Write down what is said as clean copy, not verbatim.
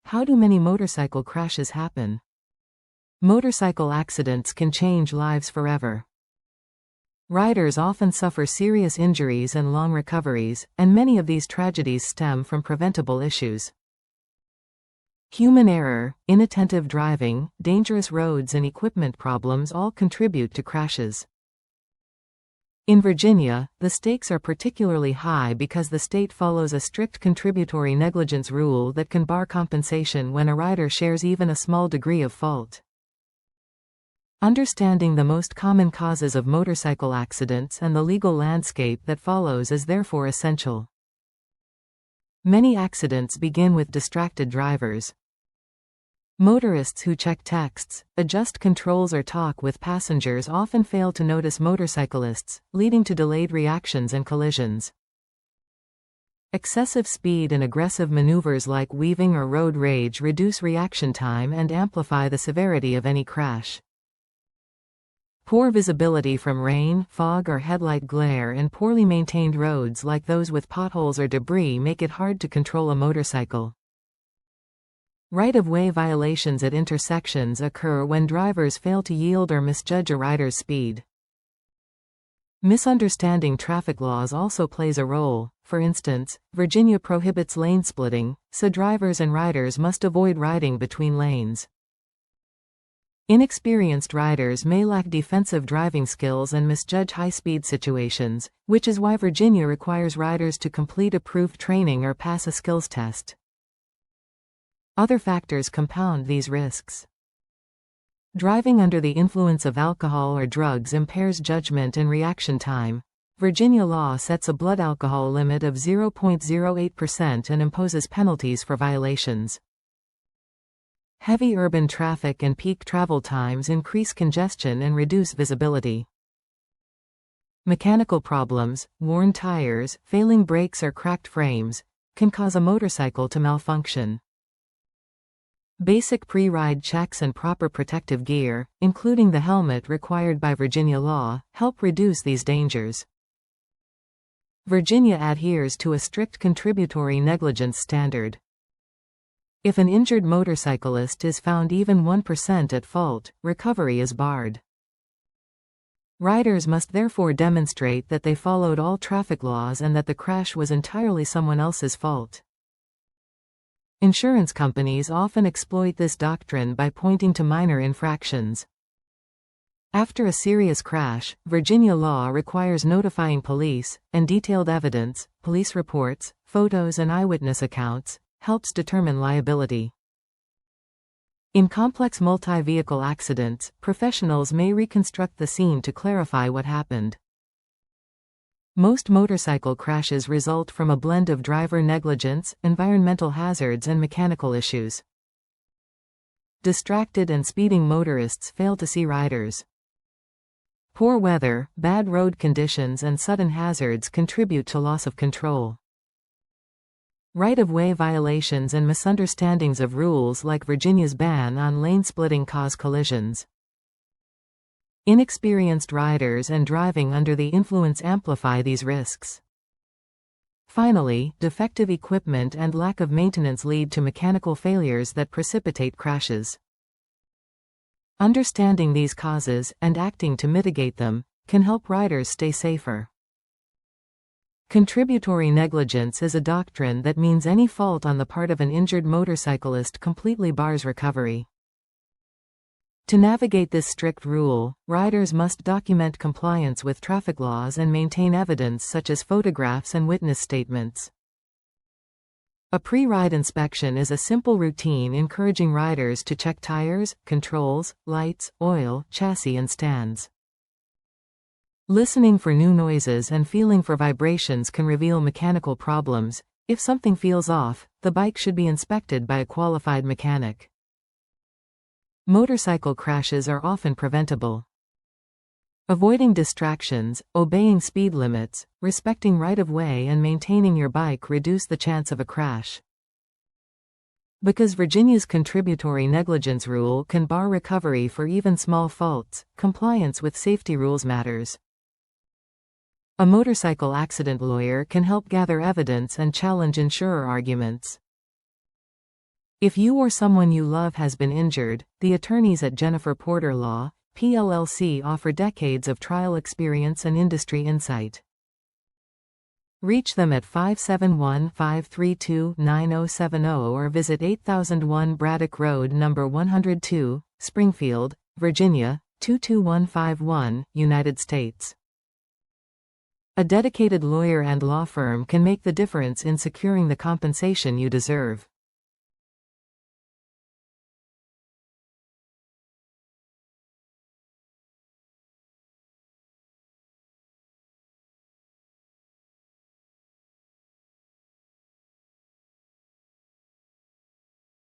How do many motorcycle crashes happen? Motorcycle accidents can change lives forever. Riders often suffer serious injuries and long recoveries, and many of these tragedies stem from preventable issues. Human error, inattentive driving, dangerous roads and equipment problems all contribute to crashes. In Virginia, the stakes are particularly high because the state follows a strict contributory negligence rule that can bar compensation when a rider shares even a small degree of fault. Understanding the most common causes of motorcycle accidents and the legal landscape that follows is therefore essential. Many accidents begin with distracted drivers. Motorists who check texts, adjust controls or talk with passengers often fail to notice motorcyclists, leading to delayed reactions and collisions. Excessive speed and aggressive maneuvers like weaving or road rage reduce reaction time and amplify the severity of any crash. Poor visibility from rain, fog or headlight glare and poorly maintained roads like those with potholes or debris make it hard to control a motorcycle. Right-of-way violations at intersections occur when drivers fail to yield or misjudge a rider's speed. Misunderstanding traffic laws also plays a role. For instance, Virginia prohibits lane splitting, so drivers and riders must avoid riding between lanes. Inexperienced riders may lack defensive driving skills and misjudge high-speed situations, which is why Virginia requires riders to complete approved training or pass a skills test. Other factors compound these risks. Driving under the influence of alcohol or drugs impairs judgment and reaction time. Virginia law sets a blood alcohol limit of 0.08% and imposes penalties for violations. Heavy urban traffic and peak travel times increase congestion and reduce visibility. Mechanical problems, worn tires, failing brakes or cracked frames, can cause a motorcycle to malfunction. Basic pre-ride checks and proper protective gear, including the helmet required by Virginia law, help reduce these dangers. Virginia adheres to a strict contributory negligence standard. If an injured motorcyclist is found even 1% at fault, recovery is barred. Riders must therefore demonstrate that they followed all traffic laws and that the crash was entirely someone else's fault. Insurance companies often exploit this doctrine by pointing to minor infractions. After a serious crash, Virginia law requires notifying police, and detailed evidence, police reports, photos and eyewitness accounts, helps determine liability. In complex multi-vehicle accidents, professionals may reconstruct the scene to clarify what happened. Most motorcycle crashes result from a blend of driver negligence, environmental hazards and mechanical issues. Distracted and speeding motorists fail to see riders. Poor weather, bad road conditions and sudden hazards contribute to loss of control. Right-of-way violations and misunderstandings of rules like Virginia's ban on lane splitting cause collisions. Inexperienced riders and driving under the influence amplify these risks. Finally, defective equipment and lack of maintenance lead to mechanical failures that precipitate crashes. Understanding these causes, and acting to mitigate them, can help riders stay safer. Contributory negligence is a doctrine that means any fault on the part of an injured motorcyclist completely bars recovery. To navigate this strict rule, riders must document compliance with traffic laws and maintain evidence such as photographs and witness statements. A pre-ride inspection is a simple routine encouraging riders to check tires, controls, lights, oil, chassis and stands. Listening for new noises and feeling for vibrations can reveal mechanical problems. If something feels off, the bike should be inspected by a qualified mechanic. Motorcycle crashes are often preventable. Avoiding distractions, obeying speed limits, respecting right-of-way and maintaining your bike reduce the chance of a crash. Because Virginia's contributory negligence rule can bar recovery for even small faults, compliance with safety rules matters. A motorcycle accident lawyer can help gather evidence and challenge insurer arguments. If you or someone you love has been injured, the attorneys at Jennifer Porter Law, PLLC offer decades of trial experience and industry insight. Reach them at 571-532-9070 or visit 8001 Braddock Road No. 102, Springfield, Virginia, 22151, United States. A dedicated lawyer and law firm can make the difference in securing the compensation you deserve.